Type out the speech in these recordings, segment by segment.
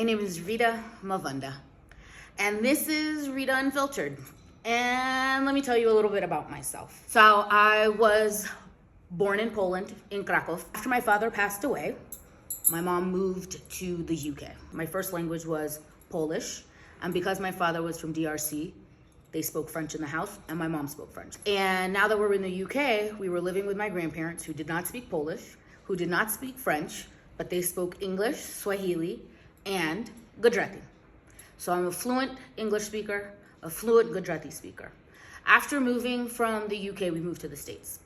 name is Rita Mavunda, and this is Rita Unfiltered. And let me tell you a little bit about myself. So I was born in Poland, in Krakow. After my father passed away, my mom moved to the UK. My first language was Polish, and because my father was from DRC, they spoke French in the house, and my mom spoke French. And now that we're in the UK, we were living with my grandparents who did not speak Polish, who did not speak French, but they spoke English, Swahili, and Gujarati. So I'm a fluent English speaker, a fluent Gujarati speaker. After moving from the UK, we moved to the States.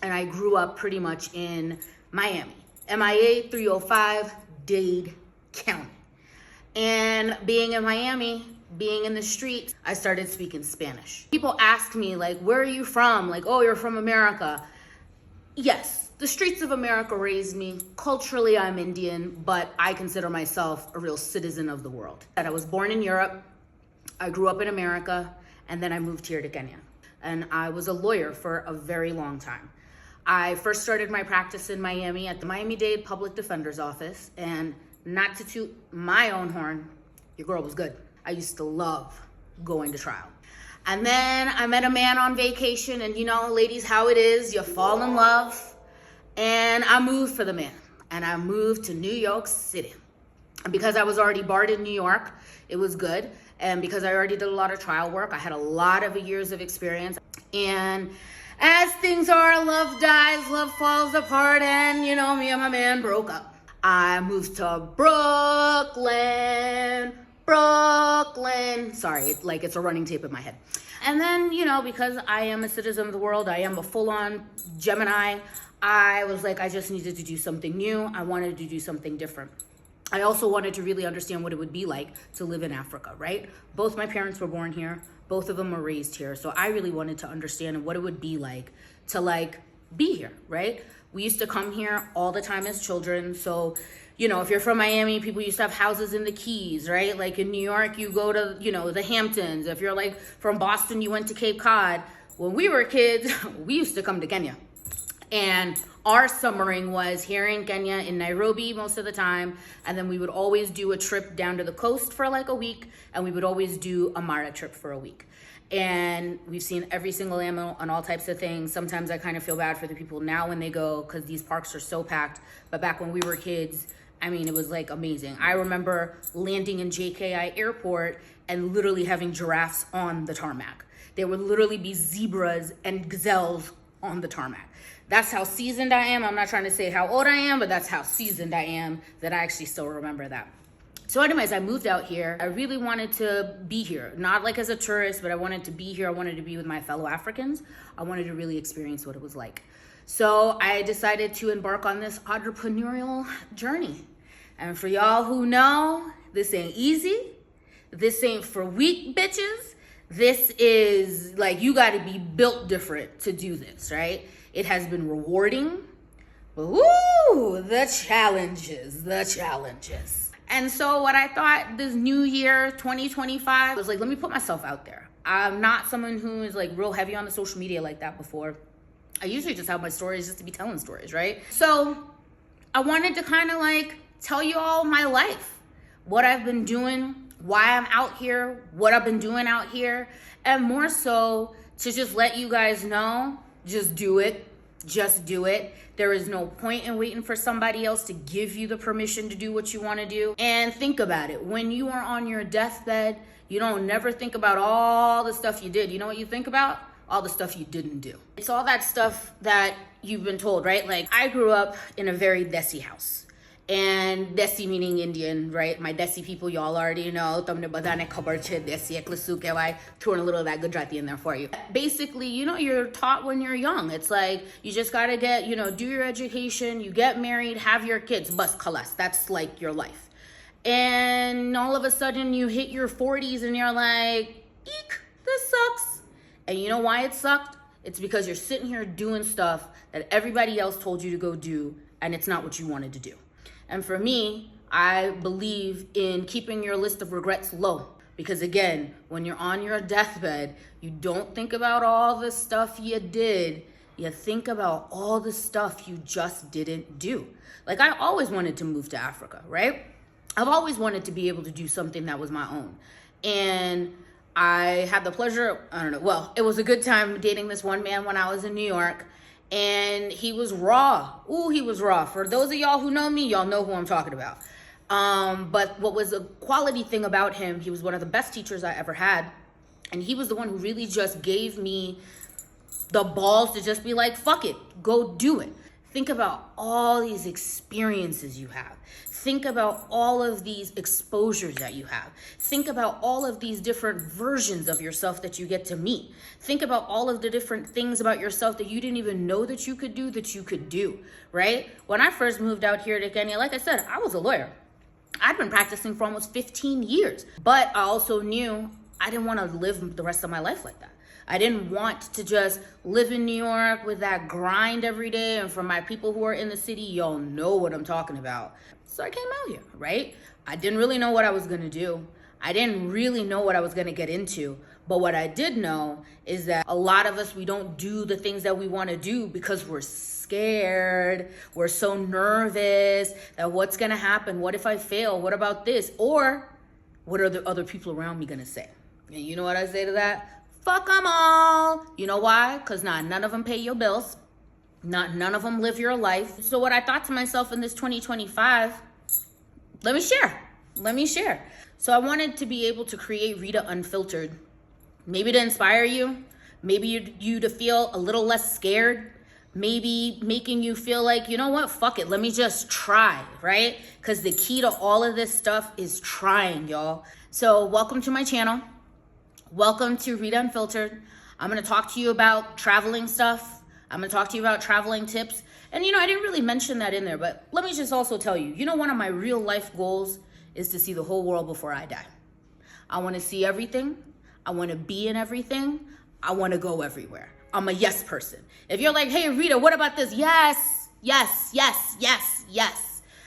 And I grew up pretty much in Miami, MIA 305, Dade County. And being in Miami, being in the streets, I started speaking Spanish. People ask me, like, where are you from? Like, oh, you're from America. Yes, the streets of America raised me. Culturally, I'm Indian, but I consider myself a real citizen of the world. I was born in Europe, I grew up in America, and then I moved here to Kenya. And I was a lawyer for a very long time. I first started my practice in Miami at the Miami-Dade Public Defender's Office, and not to toot my own horn, your girl was good. I used to love going to trial. And then I met a man on vacation, and you know, ladies, how it is, you fall in love. And I moved for the man, and I moved to New York City. And because I was already barred in New York, it was good. And because I already did a lot of trial work, I had a lot of years of experience. And as things are, love dies, love falls apart, and you know, me and my man broke up. I moved to Brooklyn. Sorry, like it's a running tape in my head. And then, you know, because I am a citizen of the world, I am a full-on Gemini, I was like, I just needed to do something new. I wanted to do something different. I also wanted to really understand what it would be like to live in Africa, right? Both my parents were born here. Both of them were raised here. So I really wanted to understand what it would be like to be here, right? We used to come here all the time as children. So, you know, if you're from Miami, people used to have houses in the Keys, right? Like in New York, you go to, you know, the Hamptons. If you're like from Boston, you went to Cape Cod. When we were kids, we used to come to Kenya. And our summering was here in Kenya, in Nairobi most of the time. And then we would always do a trip down to the coast for like a week. And we would always do a Mara trip for a week. And we've seen every single animal and all types of things. Sometimes I kind of feel bad for the people now when they go because these parks are so packed. But back when we were kids, I mean, it was like amazing. I remember landing in JKI Airport and literally having giraffes on the tarmac. There would literally be zebras and gazelles on the tarmac. That's how seasoned I am. I'm not trying to say how old I am, but that's how seasoned I am that I actually still remember that. So anyways, I moved out here. I really wanted to be here, not like as a tourist, but I wanted to be here. I wanted to be with my fellow Africans. I wanted to really experience what it was like. So I decided to embark on this entrepreneurial journey. And for y'all who know, this ain't easy. This ain't for weak bitches. This is like, you gotta be built different to do this, right? It has been rewarding, but woo, the challenges. And so what I thought this new year, 2025, was like, let me put myself out there. I'm not someone who is like real heavy on the social media like that before. I usually just have my stories just to be telling stories, right? So I wanted to kind of like tell you all my life, what I've been doing, why I'm out here, what I've been doing out here, and more so to just let you guys know, just do it. There is no point in waiting for somebody else to give you the permission to do what you want to do. And think about it. When you are on your deathbed, you don't never think about all the stuff you did. You know what you think about? All the stuff you didn't do. It's all that stuff that you've been told, right? Like, I grew up in a very desi house. And desi meaning Indian, right? My desi people, y'all already know. Tamne badane khabar chhe desi eklisu kehwai. Throwing a little of that Gujarati in there for you. Basically, you know, you're taught when you're young. It's like, you just gotta get, you know, do your education, you get married, have your kids, bas khalas. That's like your life. And all of a sudden you hit your 40s and you're like, eek, this sucks. And you know why it sucked? It's because you're sitting here doing stuff that everybody else told you to go do, and it's not what you wanted to do. And for me, I believe in keeping your list of regrets low. Because again, when you're on your deathbed, you don't think about all the stuff you did. You think about all the stuff you just didn't do. Like, I always wanted to move to Africa, right? I've always wanted to be able to do something that was my own. And I had the pleasure, I don't know, well, it was a good time dating this one man when I was in New York. And he was raw. Ooh, he was raw. For those of y'all who know me, y'all know who I'm talking about. But what was a quality thing about him, he was one of the best teachers I ever had. And he was the one who really just gave me the balls to just be like, fuck it, go do it. Think about all these experiences you have. Think about all of these exposures that you have. Think about all of these different versions of yourself that you get to meet. Think about all of the different things about yourself that you didn't even know that you could do, right? When I first moved out here to Kenya, like I said, I was a lawyer. I'd been practicing for almost 15 years, but I also knew I didn't want to live the rest of my life like that. I didn't want to just live in New York with that grind every day. And for my people who are in the city, y'all know what I'm talking about. So I came out here, right? I didn't really know what I was going to do. I didn't really know what I was going to get into. But what I did know is that a lot of us, we don't do the things that we want to do because we're scared. We're so nervous that what's going to happen? What if I fail? What about this? Or what are the other people around me going to say? And you know what I say to that? Fuck them all. You know why? Because none of them pay your bills. None of them live your life. So what I thought to myself in this 2025, let me share. So I wanted to be able to create Rita Unfiltered. Maybe to inspire you. Maybe you to feel a little less scared. Maybe making you feel like, you know what? Fuck it. Let me just try, right? Because the key to all of this stuff is trying, y'all. So welcome to my channel. Welcome to Rita Unfiltered. I'm going to talk to you about traveling stuff. I'm going to talk to you about traveling tips. And, I didn't really mention that in there, but let me just also tell you, one of my real life goals is to see the whole world before I die. I want to see everything. I want to be in everything. I want to go everywhere. I'm a yes person. If you're like, hey, Rita, what about this? Yes.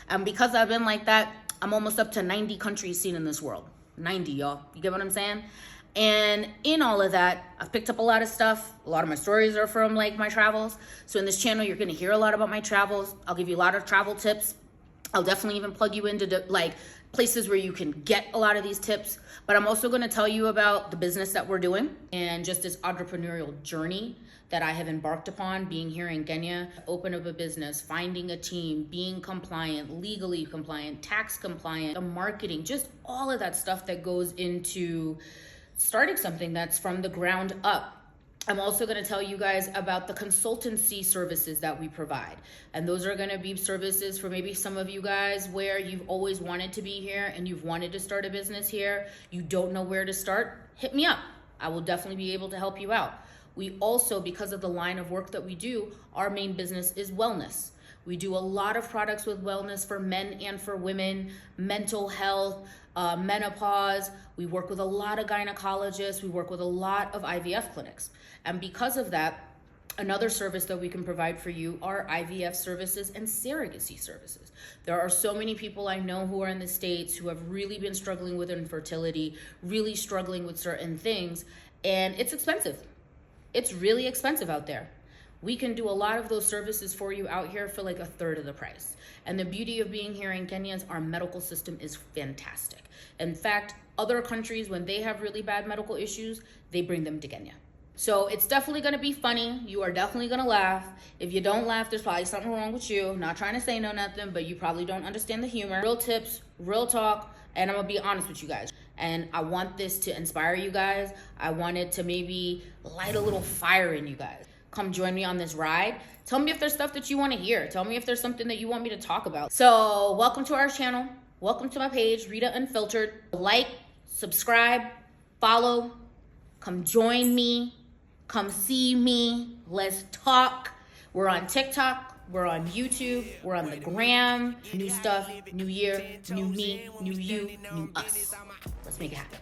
And because I've been like that, I'm almost up to 90 countries seen in this world. 90, y'all. You get what I'm saying? And in all of that, I've picked up a lot of stuff. A lot of my stories are from my travels. So in this channel, you're going to hear a lot about my travels. I'll give you a lot of travel tips. I'll definitely even plug you into places where you can get a lot of these tips. But I'm also going to tell you about the business that we're doing and just this entrepreneurial journey that I have embarked upon being here in Kenya. Open up a business, finding a team, being compliant, legally compliant, tax compliant, the marketing, just all of that stuff that goes into starting something that's from the ground up. I'm also going to tell you guys about the consultancy services that we provide. And those are going to be services for maybe some of you guys where you've always wanted to be here and you've wanted to start a business here. You don't know where to start. Hit me up. I will definitely be able to help you out. We also, because of the line of work that we do, our main business is wellness. We do a lot of products with wellness for men and for women, mental health, menopause. We work with a lot of gynecologists. We work with a lot of IVF clinics. And because of that, another service that we can provide for you are IVF services and surrogacy services. There are so many people I know who are in the States who have really been struggling with infertility, really struggling with certain things, and it's expensive. It's really expensive out there. We can do a lot of those services for you out here for a third of the price. And the beauty of being here in Kenya is our medical system is fantastic. In fact, other countries, when they have really bad medical issues, they bring them to Kenya. So it's definitely going to be funny. You are definitely going to laugh. If you don't laugh, there's probably something wrong with you. Not trying to say nothing, but you probably don't understand the humor. Real tips, real talk, and I'm going to be honest with you guys. And I want this to inspire you guys. I want it to maybe light a little fire in you guys. Come join me on this ride. Tell me if there's stuff that you want to hear. Tell me if there's something that you want me to talk about. So welcome to our channel. Welcome to my page, Rita Unfiltered. Like, subscribe, follow, come join me, come see me, let's talk. We're on TikTok, we're on YouTube, we're on the gram. New stuff, new year, new me, new you, new us. Let's make it happen.